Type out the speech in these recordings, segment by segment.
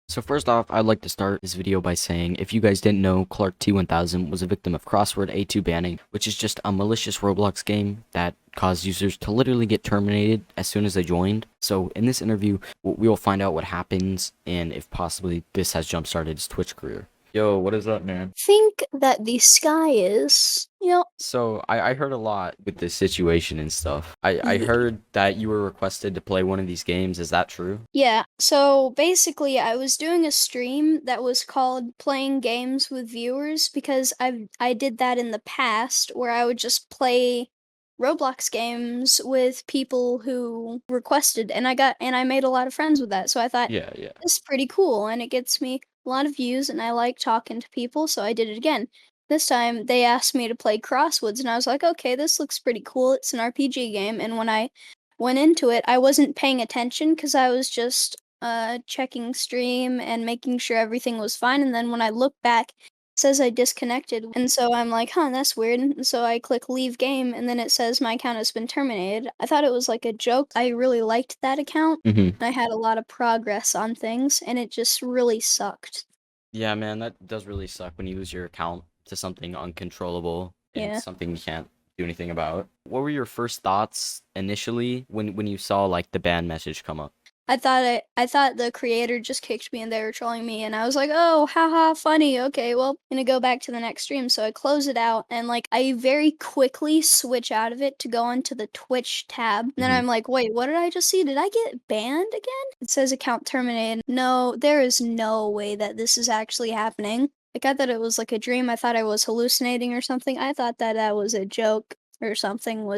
So first off, I'd like to start this video by saying, if you guys didn't know, ClarkT1000 was a victim of crossword A2 banning, which is just a malicious Roblox game that caused users to literally get terminated as soon as they joined. So in this interview, we will find out what happens and if possibly this has jump-started his Twitch career. Yo, what is up, man? Think that the sky is, So I heard a lot with this situation and stuff. I y- heard that you were requested to play one of these games. Is that true? yeah. So basically, I was doing a stream that was called Playing Games with Viewers because I did that in the past where I would just play Roblox games with people who requested, and I made a lot of friends with that. So I thought Yeah, yeah. this is pretty cool, and it gets me a lot of views, and I like talking to people, so I did it again. This time they asked me to play Crosswords, and I was like, okay, this looks pretty cool. It's an RPG game, and when I went into it, I wasn't paying attention because I was just checking stream and making sure everything was fine. And then when I look back, it says I disconnected. And so I'm like, huh, that's weird. And so I click leave game, and then it says my account has been terminated. I thought it was like a joke. I really liked that account. Mm-hmm. I had a lot of progress on things, and it just really sucked. Yeah, man, that does really suck when you lose your account to something uncontrollable and Yeah. something you can't do anything about. What were your first thoughts initially when you saw like the ban message come up? I thought the creator just kicked me and they were trolling me, and I was like, "Oh, haha, funny. Okay, well, I'm gonna go back to the next stream." So I close it out and like I very quickly switch out of it to go into the Twitch tab. And then Mm-hmm. I'm like, "Wait, what did I just see? Did I get banned again?" It says account terminated. No, there is no way that this is actually happening. Like I thought it was like a dream. I thought I was hallucinating or something. I thought that that was a joke or something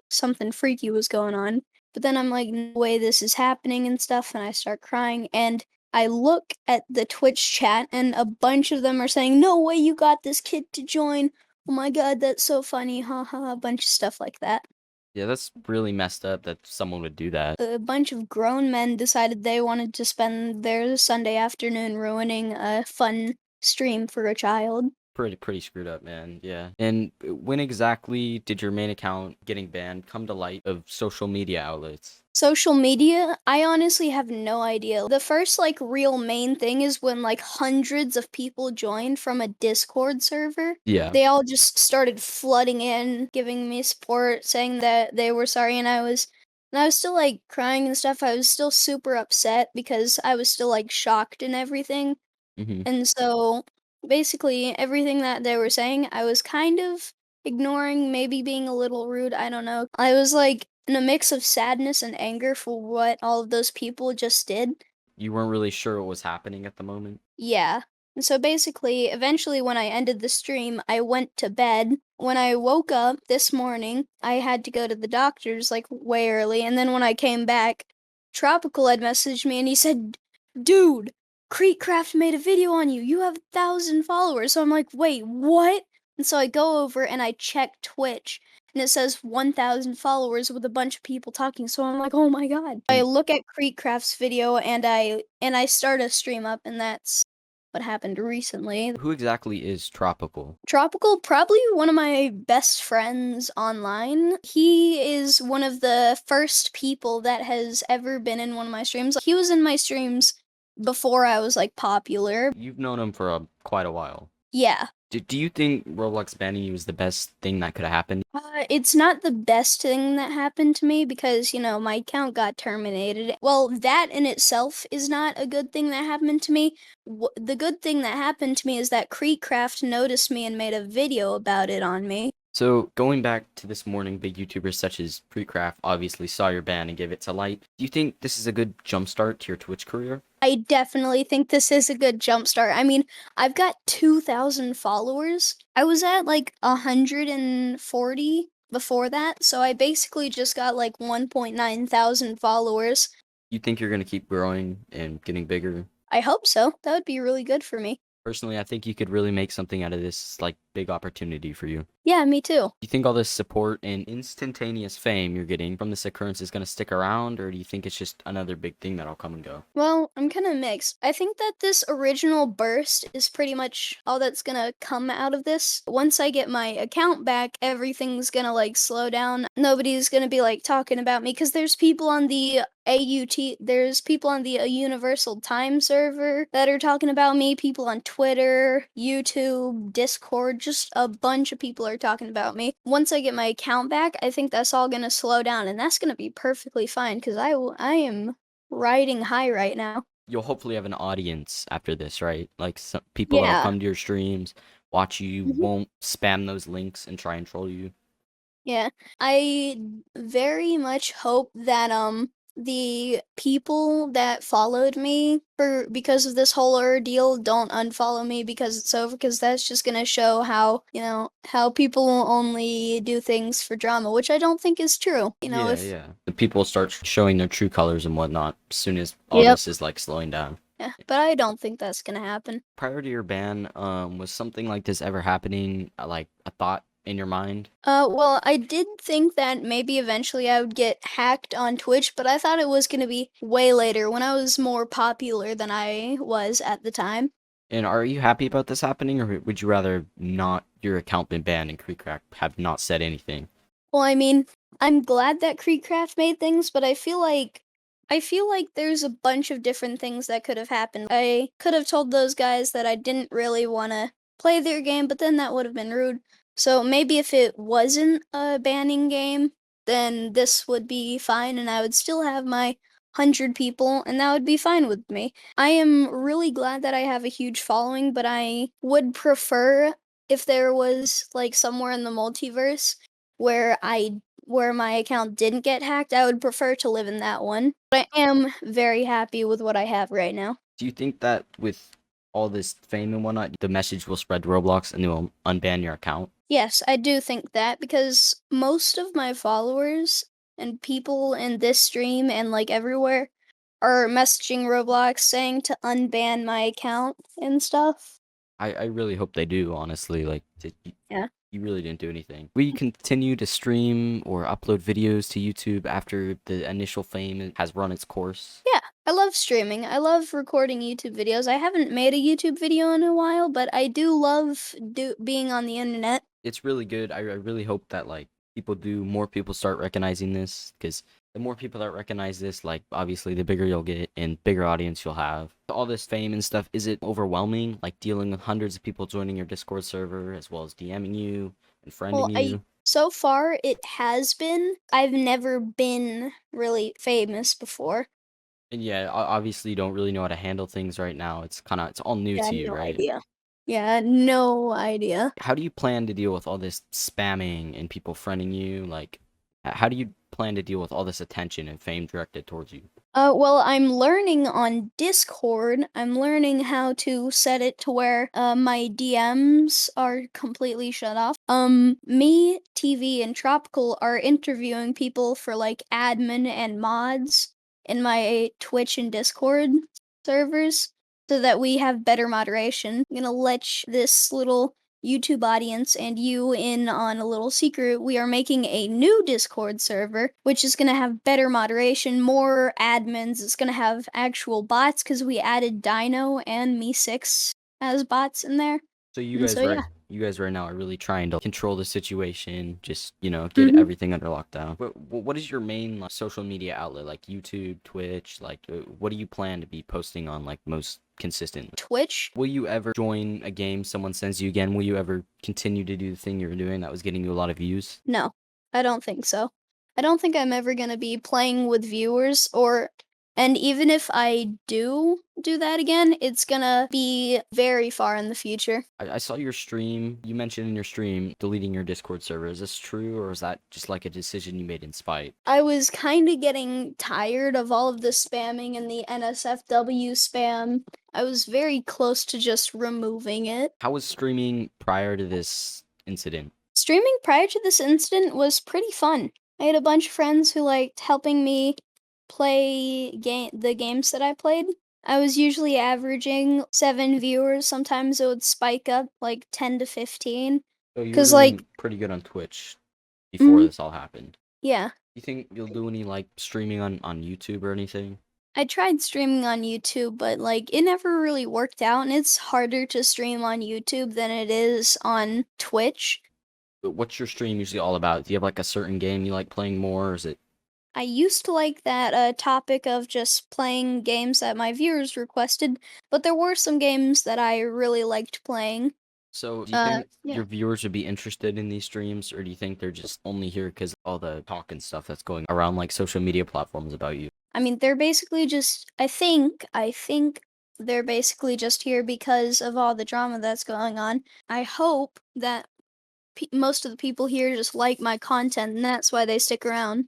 something freaky was going on. But then I'm like, "No way this is happening," and stuff, and I start crying, and I look at the Twitch chat, and a bunch of them are saying, "No way you got this kid to join. Oh my god, that's so funny, haha," a bunch of stuff like that. Yeah, that's really messed up that someone would do that. A bunch of grown men decided they wanted to spend their Sunday afternoon ruining a fun stream for a child. Pretty screwed up, man. Yeah. And when exactly did your main account getting banned come to light of social media outlets? Social media, I honestly have no idea. The first like real main thing is when like hundreds of people joined from a Discord server. Yeah. They all just started flooding in, giving me support, saying that they were sorry, and I was still like crying and stuff. I was still super upset because I was still like shocked and everything. Mm-hmm. And so basically everything that they were saying, I was kind of ignoring, maybe being a little rude, I don't know. I was like in a mix of sadness and anger for what all of those people just did. You weren't really sure what was happening at the moment? Yeah. And so basically, eventually when I ended the stream, I went to bed. When I woke up this morning, I had to go to the doctor's like way early, and then when I came back, Tropical had messaged me and he said, "Dude, CreekCraft made a video on you. You have 1,000 followers." So I'm like, "Wait, what?" And so I go over and I check Twitch, and it says 1,000 followers with a bunch of people talking. So I'm like, "Oh my god." I And look at CreekCraft's video and I start a stream up, and that's what happened recently. who exactly is Tropical? Tropical, probably one of my best friends online. He is one of the first people that has ever been in one of my streams. He was in my streams before I was like popular. You've known him for quite a while. Yeah. Do you think Roblox banning you is the best thing that could have happened? It's not the best thing that happened to me because, my account got terminated. Well, that in itself is not a good thing that happened to me. The good thing that happened to me is that CreekCraft noticed me and made a video about it on me. So, going back to this morning, big YouTubers such as Precraft obviously saw your ban and gave it to light. Do you think this is a good jumpstart to your Twitch career? I definitely think this is a good jumpstart. I mean, I've got 2,000 followers. I was at like 140 before that, so I basically just got like 1.9 thousand followers. You think you're going to keep growing and getting bigger? I hope so. That would be really good for me. Personally, I think you could really make something out of this like big opportunity for you. Yeah, me too. Do you think all this support and instantaneous fame you're getting from this occurrence is going to stick around, or do you think it's just another big thing that'll come and go? Well, I'm kind of mixed. I think that this original burst is pretty much all that's gonna come out of this. Once I get my account back, everything's gonna like slow down. Nobody's gonna be like talking about me because there's people on the there's people on the Universal Time server that are talking about me, people on Twitter, YouTube, Discord, just a bunch of people are talking about me. Once I get my account back, I think that's all gonna slow down and that's gonna be perfectly fine because I am riding high right now. You'll hopefully have an audience after this, right? Like some people that'll Yeah. come to your streams, watch you, Mhm. won't spam those links and try and troll you. Yeah. I very much hope that the people that followed me for because of this whole ordeal don't unfollow me because it's over because that's just going to show how, how people will only do things for drama, which I don't think is true. Yeah, If yeah. The people start showing their true colors and whatnot as soon as all Yep. this is like slowing down. Yeah, but I don't think that's going to happen. Prior to your ban, was something like this ever happening, like a thought in your mind? Well, I did think that maybe eventually I would get hacked on Twitch, but I thought it was gonna be way later when I was more popular than I was at the time. And are you happy about this happening, or would you rather not your account been banned and CreekCrack have not said anything? Well, I mean, I'm glad that Creekcraft made things, but I feel like there's a bunch of different things that could have happened. I could have told those guys that I didn't really want to play their game, but then that would have been rude. So maybe if it wasn't a banning game, then this would be fine and I would still have my 100 people and that would be fine with me. I am really glad that I have a huge following, but I would prefer if there was like somewhere in the multiverse where where my account didn't get hacked, I would prefer to live in that one. But I am very happy with what I have right now. Do you think that with all this fame and whatnot, the message will spread to Roblox and they will unban your account? Yes, I do think that because most of my followers and people in this stream and like everywhere are messaging Roblox saying to unban my account and stuff. I really hope they do, honestly. Like, Yeah. you really didn't do anything. Will you continue to stream or upload videos to YouTube after the initial fame has run its course? Yeah, I love streaming. I love recording YouTube videos. I haven't made a YouTube video in a while, but I do love being on the internet. It's really good. I really hope that like more people start recognizing this, because the more people that recognize this, like obviously the bigger you'll get and bigger audience you'll have. All this fame and stuff, is it overwhelming? Like dealing with hundreds of people joining your Discord server as well as DMing you and Well, friending I you? so far it has been. I've never been really famous before. And yeah, obviously you don't really know how to handle things right now. It's all new Yeah, to you, no right? idea. Yeah, no idea. How do you plan to deal with all this spamming and people friending you? Like, how do you plan to deal with all this attention and fame directed towards you? Well, I'm learning on Discord. I'm learning how to set it to where my DMs are completely shut off. Me, TV, and Tropical are interviewing people for like admin and mods in my Twitch and Discord servers so that we have better moderation. I'm gonna let this little YouTube audience and you in on a little secret. We are making a new Discord server, which is going to have better moderation, more admins. It's going to have actual bots because we added Dino and Me6 as bots in there. So And so, yeah. you guys right now are really trying to control the situation, just, get hmm everything under lockdown. What is your main like, social media outlet, like YouTube, Twitch? Like, what do you plan to be posting on, like, most consistently? Twitch? Will you ever join a game someone sends you again? Will you ever continue to do the thing you were doing that was getting you a lot of views? No, I don't think so. I don't think I'm ever going to be playing with viewers and even if I do that again, it's gonna be very far in the future. I saw your stream. You mentioned in your stream deleting your Discord server. Is this true, or is that just like a decision you made in spite? I was kind of getting tired of all of the spamming and the NSFW spam. I was very close to just removing it. How was streaming prior to this incident? Streaming prior to this incident was pretty fun. I had a bunch of friends who liked helping me play the games that I played. I was usually averaging 7 viewers. Sometimes it would spike up like 10 to 15. So you were 'Cause, like doing pretty good on Twitch before mhm, this all happened. yeah. You think you'll do any like streaming on YouTube or anything? I tried streaming on YouTube, but, like, it never really worked out, and it's harder to stream on YouTube than it is on Twitch. But what's your stream usually all about? Do you have like a certain game you like playing more, or is it? I used to like that, topic of just playing games that my viewers requested, but there were some games that I really liked playing. So do you think Yeah. your viewers would be interested in these streams, or do you think they're just only here because all the talk and stuff that's going around like social media platforms about you? I mean, they're basically just I think they're basically just here because of all the drama that's going on. I hope that most of the people here just like my content, and that's why they stick around.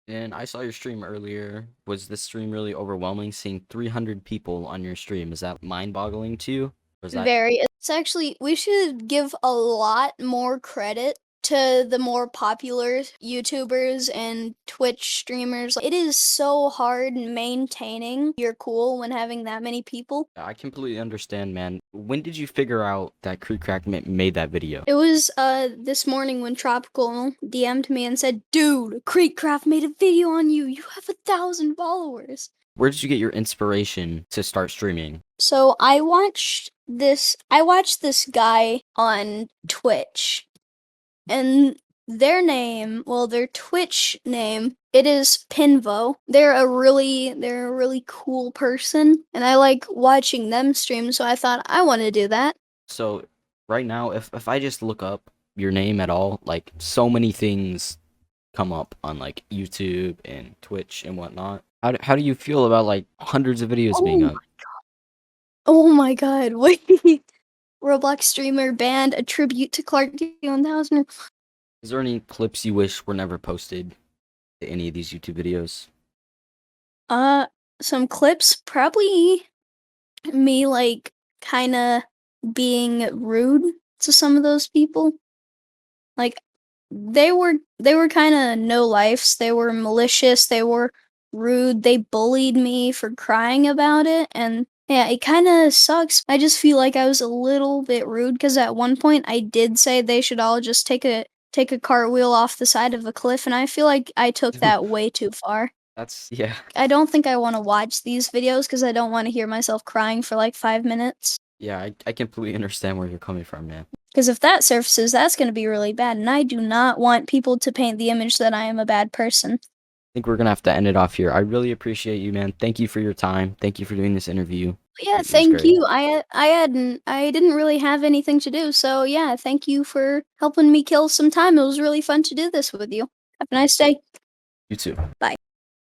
And I saw your stream earlier. Was this stream really overwhelming? Seeing 300 people on your stream, is that mind-boggling to you? Or is that Very. It's actually we should give a lot more credit to the more popular YouTubers and Twitch streamers. It is so hard maintaining your cool when having that many people. I completely understand, man. When did you figure out that ClarkT made that video? It was this morning when Tropical DM'd me and said, "Dude, Creekcraft made a video on you. You have 1,000 followers." Where did you get your inspiration to start streaming? So I watched this guy on Twitch, and their Twitch name, it is Pinvo. They're a really cool person, and I like watching them stream, so I thought I want to do that. So right now, if I just look up your name at all, like so many things come up on like YouTube and Twitch and whatnot. How do you feel about like hundreds of videos being Oh, up? oh my god, wait. Roblox streamer banned a tribute to ClarkT1000. Is there any clips you wish were never posted to any of these YouTube videos? Uh, some clips, probably me like kind of being rude to some of those people. Like they were kind of no lifes. They were malicious. They were rude. They bullied me for crying about it, and yeah, it kind of sucks. I just feel like I was a little bit rude because at one point I did say they should all just take a cartwheel off the side of a cliff, and I feel like I took Dude, that way too far. that's yeah. I don't think I want to watch these videos because I don't want to hear myself crying for like 5 minutes. Yeah, I completely understand where you're coming from, man. Because if that surfaces, that's going to be really bad, and I do not want people to paint the image that I am a bad person. Think we're gonna have to end it off here. I really appreciate you, man. Thank you for your time. Thank you for doing this interview. Yeah, It was thank great. you. I didn't really have anything to do, so yeah, thank you for helping me kill some time. It was really fun to do this with you. Have a nice day. You too. Bye.